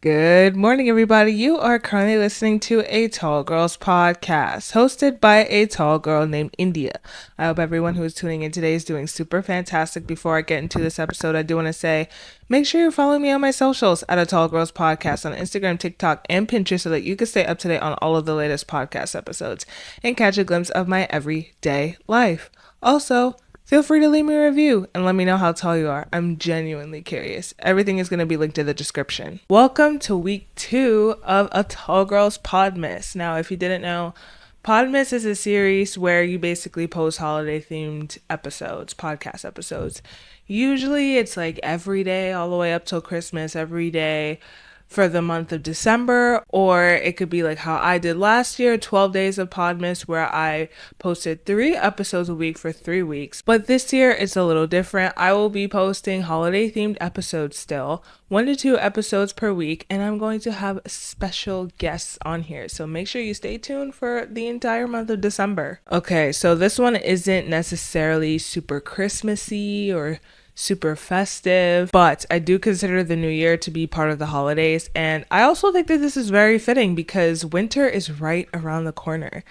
Good morning, everybody. You are currently listening to a Tall Girls podcast hosted by a tall girl named India. I hope everyone who is tuning in today is doing super fantastic. Before I get into this episode, I do want to say make sure you follow me on my socials at a Tall Girls podcast on Instagram, TikTok, and Pinterest so that you can stay up to date on all of the latest podcast episodes and catch a glimpse of my everyday life. Also, feel free to leave me a review and let me know how tall you are. I'm genuinely curious. Everything is going to be linked in the description. Welcome to week 2 of A Tall Girls Podmas. Now, if you didn't know, Podmas is a series where you basically post holiday themed episodes, podcast episodes. Usually it's like every day all the way up till Christmas, every day for the month of December, or it could be like how I did last year, 12 days of Podmas, where I posted 3 episodes a week for 3 weeks. But this year it's a little different. I will be posting holiday themed episodes still, 1 to 2 episodes per week, and I'm going to have special guests on here. So make sure you stay tuned for the entire month of December. Okay, so this one isn't necessarily super Christmassy or super festive, but I do consider the new year to be part of the holidays, and I also think that this is very fitting because winter is right around the corner.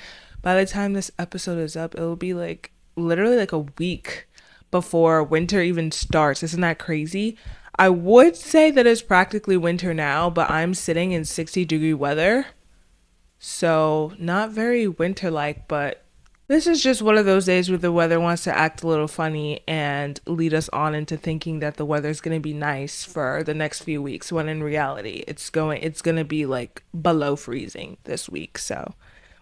By the time this episode is up, it'll be like literally like a week before winter even starts. Isn't that crazy? I would say that it's practically winter now, but I'm sitting in 60-degree weather, so not very winter-like, but this is just one of those days where the weather wants to act a little funny and lead us on into thinking that the weather's going to be nice for the next few weeks, when in reality it's going to be like below freezing this week. So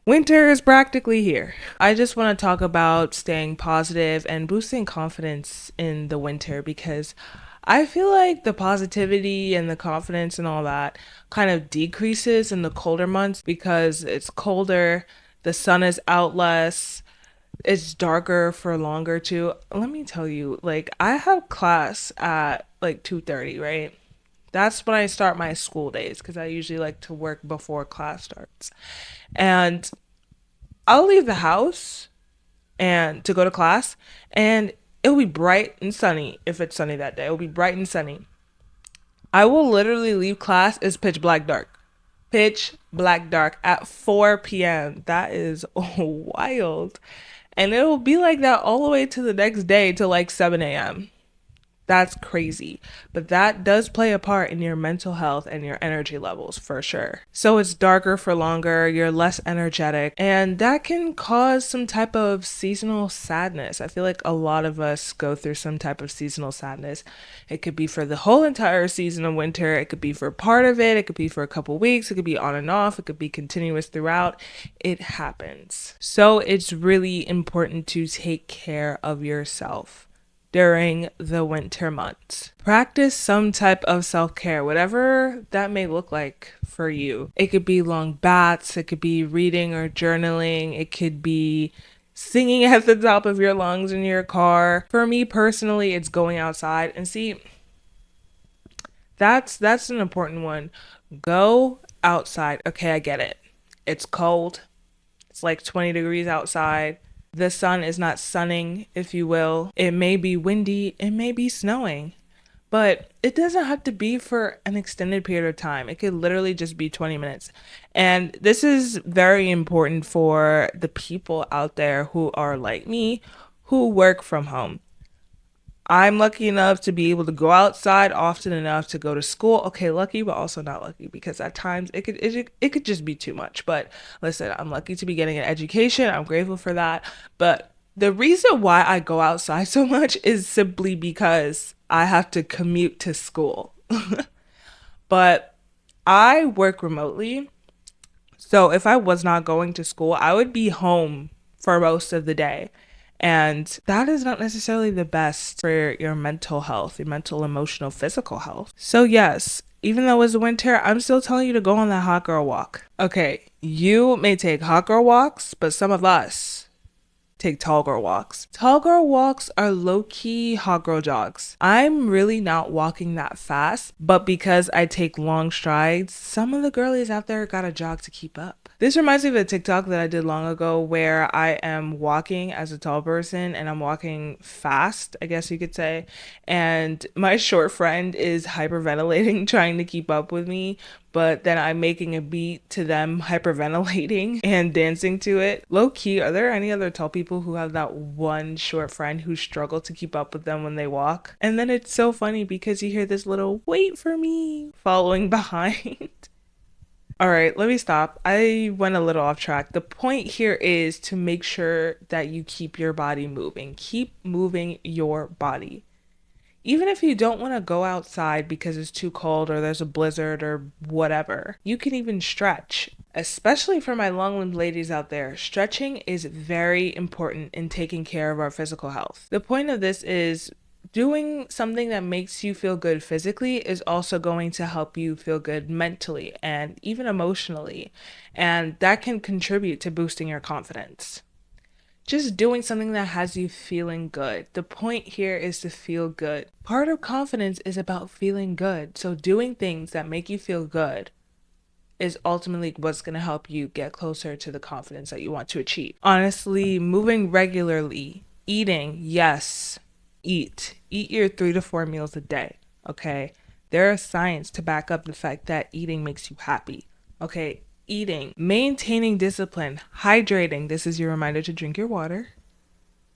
winter is practically here. I just want to talk about staying positive and boosting confidence in the winter, because I feel like the positivity and the confidence and all that kind of decreases in the colder months because it's colder, the sun is out less, it's darker for longer too. Let me tell you, like, I have class at like 2:30, right? That's when I start my school days because I usually like to work before class starts. And I'll leave the house and to go to class, and it'll be bright and sunny. If it's sunny that day, it'll be bright and sunny. I will literally leave class, it's pitch black dark. Pitch black dark at 4 p.m. That is wild. And it will be like that all the way to the next day to like 7 a.m. That's crazy. But that does play a part in your mental health and your energy levels for sure. So it's darker for longer, you're less energetic, and that can cause some type of seasonal sadness. I feel like a lot of us go through some type of seasonal sadness. It could be for the whole entire season of winter, it could be for part of it, it could be for a couple weeks, it could be on and off, it could be continuous throughout. It happens. So it's really important to take care of yourself during the winter months. Practice some type of self-care, whatever that may look like for you. It could be long baths, it could be reading or journaling, it could be singing at the top of your lungs in your car. For me personally, it's going outside. And see, that's an important one. Go outside. Okay, I get it. It's cold. It's like 20 degrees outside. The sun is not sunning, if you will. It may be windy, it may be snowing, but it doesn't have to be for an extended period of time. It could literally just be 20 minutes. And this is very important for the people out there who are like me, who work from home. I'm lucky enough to be able to go outside often enough to go to school. Okay, lucky, but also not lucky, because at times it could just be too much. But listen, I'm lucky to be getting an education. I'm grateful for that. But the reason why I go outside so much is simply because I have to commute to school. But I work remotely. So if I was not going to school, I would be home for most of the day. And that is not necessarily the best for your mental health, your mental, emotional, physical health. So yes, even though it's winter, I'm still telling you to go on that hot girl walk. Okay, you may take hot girl walks, but some of us take tall girl walks. Tall girl walks are low-key hot girl jogs. I'm really not walking that fast, but because I take long strides, some of the girlies out there gotta jog to keep up. This reminds me of a TikTok that I did long ago where I am walking as a tall person and I'm walking fast, I guess you could say. And my short friend is hyperventilating, trying to keep up with me. But then I'm making a beat to them hyperventilating and dancing to it. Low key, are there any other tall people who have that one short friend who struggle to keep up with them when they walk? And then it's so funny because you hear this little wait for me following behind. All right, let me stop. I went a little off track. The point here is to make sure that you keep your body moving. Keep moving your body. Even if you don't want to go outside because it's too cold or there's a blizzard or whatever, you can even stretch. Especially for my long-limbed ladies out there, stretching is very important in taking care of our physical health. The point of this is doing something that makes you feel good physically is also going to help you feel good mentally and even emotionally. And that can contribute to boosting your confidence. Just doing something that has you feeling good. The point here is to feel good. Part of confidence is about feeling good. So doing things that make you feel good is ultimately what's going to help you get closer to the confidence that you want to achieve. Honestly, moving regularly, eating, yes, eat. Eat your 3 to 4 meals a day, okay? There is science to back up the fact that eating makes you happy, okay? Eating, maintaining discipline, hydrating. This is your reminder to drink your water.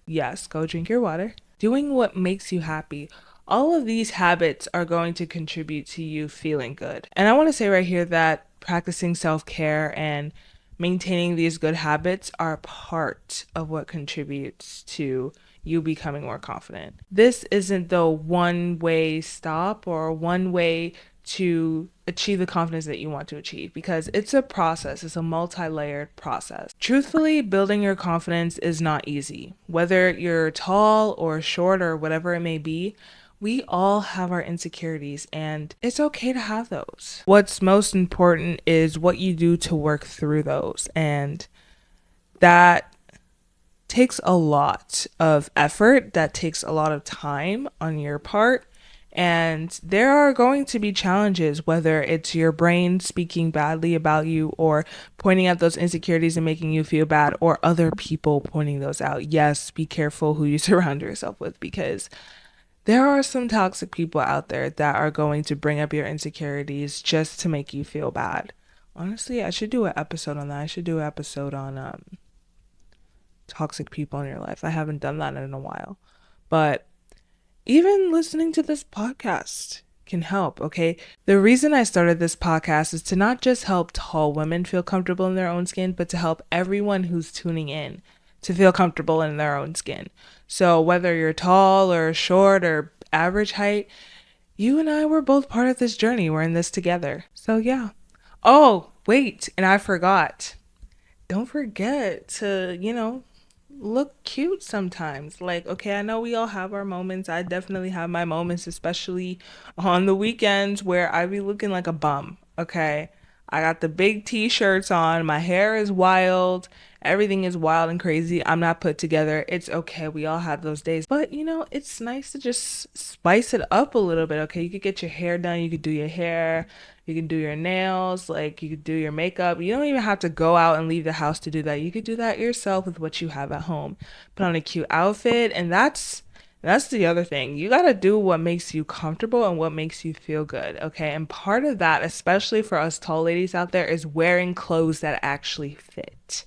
Yes, go drink your water. Doing what makes you happy. All of these habits are going to contribute to you feeling good. And I want to say right here that practicing self-care and maintaining these good habits are part of what contributes to you becoming more confident. This isn't the one-way stop or one way to achieve the confidence that you want to achieve, because it's a process. It's a multi-layered process. Truthfully, building your confidence is not easy. Whether you're tall or short or whatever it may be, we all have our insecurities and it's okay to have those. What's most important is what you do to work through those, and that takes a lot of effort, that takes a lot of time on your part. And there are going to be challenges, whether it's your brain speaking badly about you or pointing out those insecurities and making you feel bad, or other people pointing those out. Yes, be careful who you surround yourself with, because there are some toxic people out there that are going to bring up your insecurities just to make you feel bad. Honestly, I should do an episode on that. I should do an episode on toxic people in your life. I haven't done that in a while. But even listening to this podcast can help, okay? The reason I started this podcast is to not just help tall women feel comfortable in their own skin, but to help everyone who's tuning in to feel comfortable in their own skin. So whether you're tall or short or average height, you and I were both part of this journey. We're in this together. So yeah. Oh, wait, and I forgot. Don't forget to, look cute sometimes. Like, okay, I know we all have our moments. I definitely have my moments, especially on the weekends where I be looking like a bum. Okay, I got the big t-shirts on, my hair is wild, everything is wild and crazy, I'm not put together. It's okay, we all have those days, but it's nice to just spice it up a little bit. Okay, you could get your hair done, you could do your hair, you can do your nails, like you could do your makeup. You don't even have to go out and leave the house to do that. You could do that yourself with what you have at home. Put on a cute outfit, and that's the other thing. You got to do what makes you comfortable and what makes you feel good, okay? And part of that, especially for us tall ladies out there, is wearing clothes that actually fit,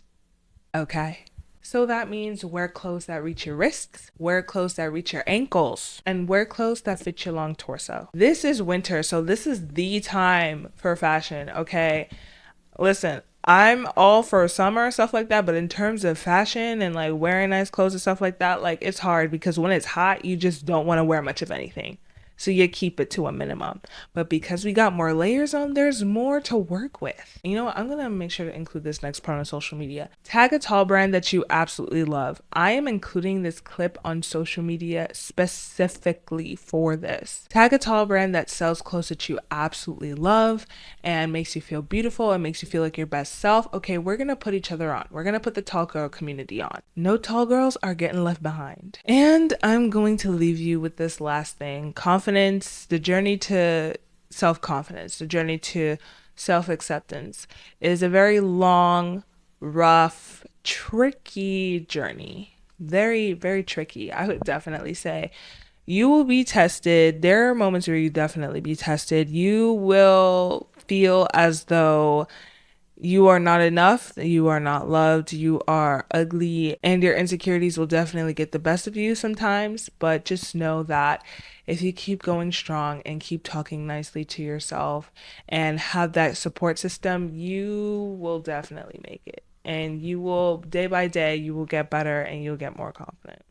okay? So that means wear clothes that reach your wrists, wear clothes that reach your ankles, and wear clothes that fit your long torso. This is winter, so this is the time for fashion, okay? Listen, I'm all for summer, stuff like that, but in terms of fashion and like wearing nice clothes and stuff like that, like it's hard because when it's hot, you just don't want to wear much of anything. So you keep it to a minimum. But because we got more layers on, there's more to work with. You know what? I'm going to make sure to include this next part on social media. Tag a tall brand that you absolutely love. I am including this clip on social media specifically for this. Tag a tall brand that sells clothes that you absolutely love and makes you feel beautiful and makes you feel like your best self. Okay, we're going to put each other on. We're going to put the tall girl community on. No tall girls are getting left behind. And I'm going to leave you with this last thing. Confidence, the journey to self confidence, the journey to self acceptance is a very long, rough, tricky journey. Very, very tricky, I would definitely say. You will be tested. There are moments where you definitely be tested. You will feel as though you are not enough, you are not loved, you are ugly, and your insecurities will definitely get the best of you sometimes. But just know that if you keep going strong and keep talking nicely to yourself and have that support system, you will definitely make it. And you will, day by day, you will get better and you'll get more confident.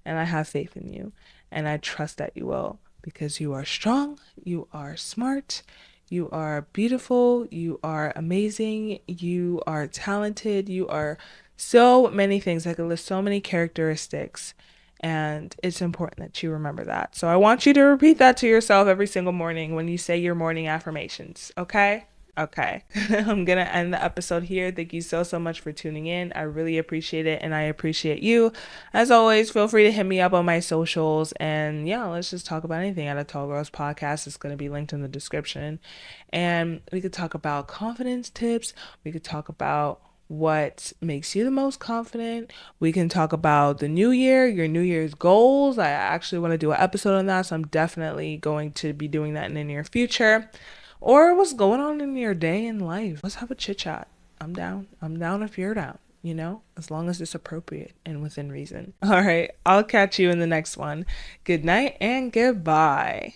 And I have faith in you. And I trust that you will because you are strong, you are smart, you are beautiful, you are amazing, you are talented, you are so many things. I could list so many characteristics. And it's important that you remember that. So I want you to repeat that to yourself every single morning when you say your morning affirmations, okay? Okay. I'm going to end the episode here. Thank you so, so much for tuning in. I really appreciate it. And I appreciate you. As always, feel free to hit me up on my socials. And yeah, let's just talk about anything at a Tall Girls podcast. It's going to be linked in the description. And we could talk about confidence tips. We could talk about what makes you the most confident. We can talk about the new year, your New Year's goals. I actually want to do an episode on that. So I'm definitely going to be doing that in the near future. Or what's going on in your day in life. Let's have a chit chat. I'm down. I'm down if you're down, as long as it's appropriate and within reason. All right. I'll catch you in the next one. Good night and goodbye.